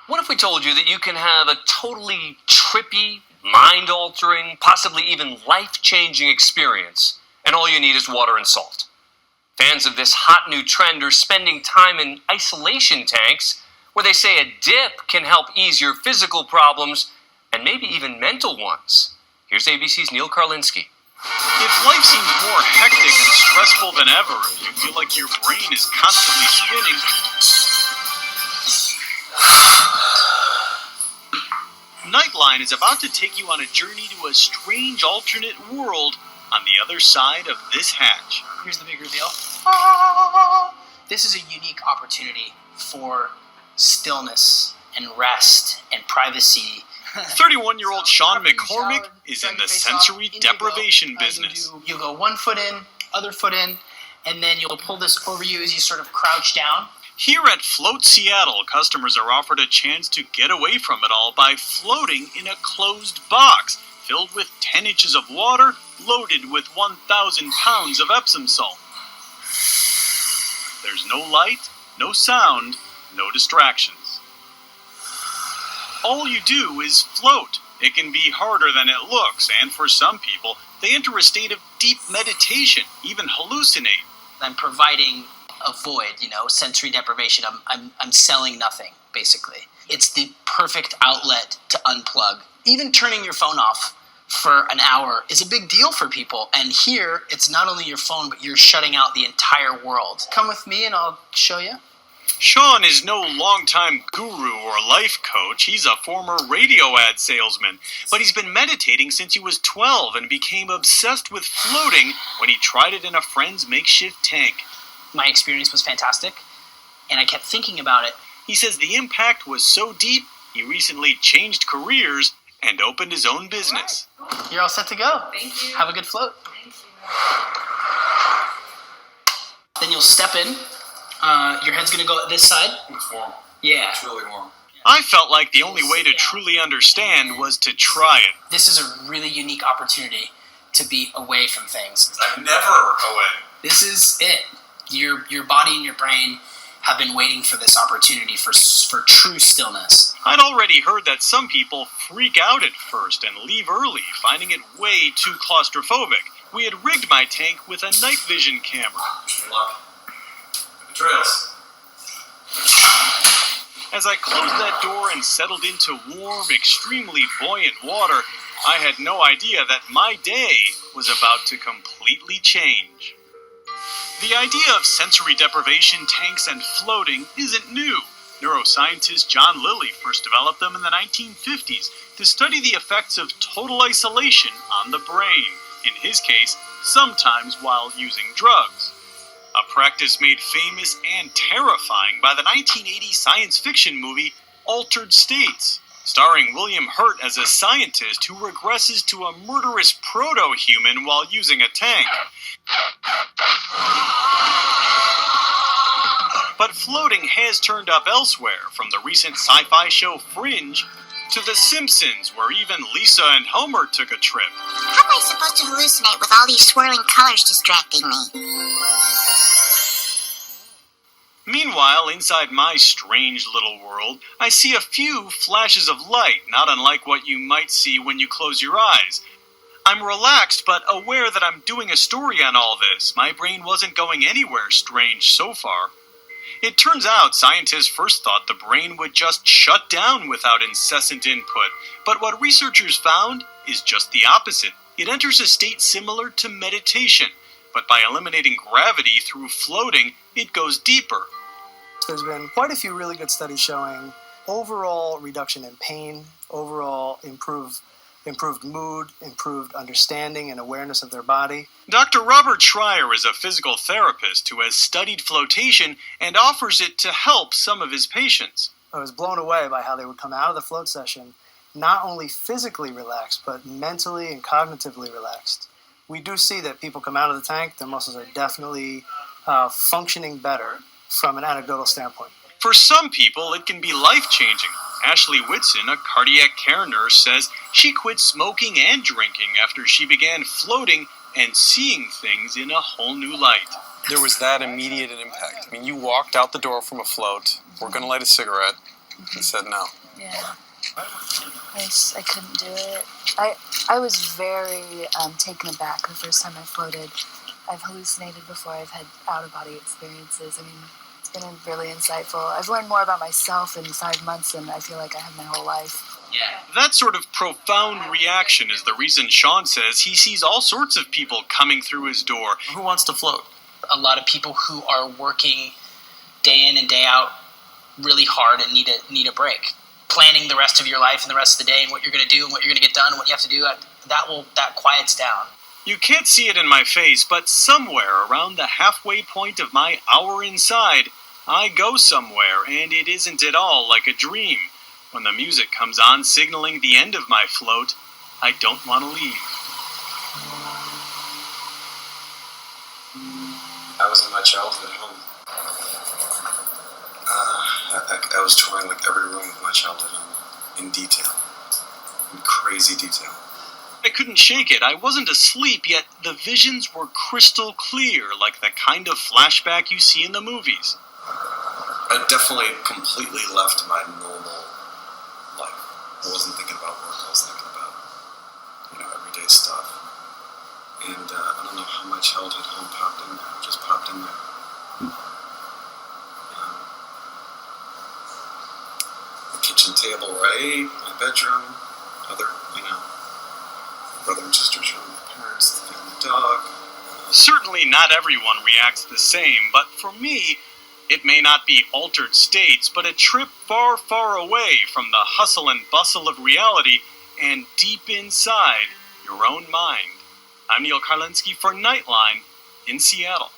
What if we told you that you can have a totally trippy, mind-altering, possibly even life-changing experience, and all you need is water and salt? Fans of this hot new trend are spending time in isolation tanks, where they say a dip can help ease your physical problems and maybe even mental ones. Here's ABC's Neil Karlinski. If life seems more hectic and stressful than ever, if you feel like your brain is constantly spinning, Nightline is about to take you on a journey to a strange alternate world on the other side of this hatch. Here's the big reveal. This is a unique opportunity for stillness and rest and privacy. 31-year-old Sean McCormick is in the sensory deprivation business. You'll go one foot in, other foot in, and then you'll pull this over you as you sort of crouch down. Here at Float Seattle, customers are offered a chance to get away from it all by floating in a closed box filled with 10 inches of water loaded with 1,000 pounds of Epsom salt. There's no light, no sound, no distractions. All you do is float. It can be harder than it looks, and for some people, they enter a state of deep meditation, even hallucinate. I'm providing a void, sensory deprivation. I'm selling nothing, basically. It's the perfect outlet to unplug. Even turning your phone off for an hour is a big deal for people. And here, it's not only your phone, but you're shutting out the entire world. Come with me and I'll show you. Sean is no longtime guru or life coach. He's a former radio ad salesman. But he's been meditating since he was 12 and became obsessed with floating when he tried it in a friend's makeshift tank. My experience was fantastic, and I kept thinking about it. He says the impact was so deep, he recently changed careers and opened his own business. All right. You're all set to go. Thank you. Have a good float. Thank you. Then you'll step in. Your head's going to go this side. It's warm. Yeah. It's really warm. I felt like the only way to truly understand was to try it. This is a really unique opportunity to be away from things. I'm never away. This is it. Your body and your brain have been waiting for this opportunity for true stillness. I'd already heard that some people freak out at first and leave early, finding it way too claustrophobic. We had rigged my tank with a night vision camera. Good luck. The trails. As I closed that door and settled into warm, extremely buoyant water, I had no idea that my day was about to completely change. The idea of sensory deprivation tanks and floating isn't new. Neuroscientist John Lilly first developed them in the 1950s to study the effects of total isolation on the brain, in his case, sometimes while using drugs. A practice made famous and terrifying by the 1980 science fiction movie Altered States, starring William Hurt as a scientist who regresses to a murderous proto-human while using a tank. But floating has turned up elsewhere, from the recent sci-fi show Fringe to The Simpsons, where even Lisa and Homer took a trip. How am I supposed to hallucinate with all these swirling colors distracting me? Meanwhile, inside my strange little world, I see a few flashes of light, not unlike what you might see when you close your eyes. I'm relaxed, but aware that I'm doing a story on all this. My brain wasn't going anywhere strange so far. It turns out scientists first thought the brain would just shut down without incessant input, but what researchers found is just the opposite. It enters a state similar to meditation, but by eliminating gravity through floating, it goes deeper. There's been quite a few really good studies showing overall reduction in pain, overall improved mood, improved understanding and awareness of their body. Dr. Robert Schreier is a physical therapist who has studied flotation and offers it to help some of his patients. I was blown away by how they would come out of the float session not only physically relaxed, but mentally and cognitively relaxed. We do see that people come out of the tank, their muscles are definitely functioning better from an anecdotal standpoint. For some people, it can be life-changing. Ashley Whitson, a cardiac care nurse, says she quit smoking and drinking after she began floating and seeing things in a whole new light. There was that immediate impact. I mean, you walked out the door from a float, we're going to light a cigarette, He said no. Yeah. I couldn't do it. I was very taken aback the first time I floated. I've hallucinated before. I've had out-of-body experiences. I mean, it's been really insightful. I've learned more about myself in 5 months than I feel like I have my whole life. Yeah. That sort of profound reaction is the reason Sean says he sees all sorts of people coming through his door. Who wants to float? A lot of people who are working day in and day out really hard and need a break. Planning the rest of your life and the rest of the day and what you're going to do and what you're going to get done and what you have to do, that quiets down. You can't see it in my face, but somewhere around the halfway point of my hour inside, I go somewhere, and it isn't at all like a dream. When the music comes on, signaling the end of my float, I don't want to leave. I was in my childhood home. I was touring like every room of my childhood home in detail, in crazy detail. I couldn't shake it. I wasn't asleep, yet the visions were crystal clear, like the kind of flashback you see in the movies. I definitely completely left my normal life. I wasn't thinking about work. I was thinking about, everyday stuff. And I don't know how my childhood home popped in there. It just popped in there. The kitchen table where I ate, my bedroom, other, brother and sister's room, my parents, the family dog. Certainly not everyone reacts the same, but for me, it may not be altered states, but a trip far, far away from the hustle and bustle of reality and deep inside your own mind. I'm Neil Karlinski for Nightline in Seattle.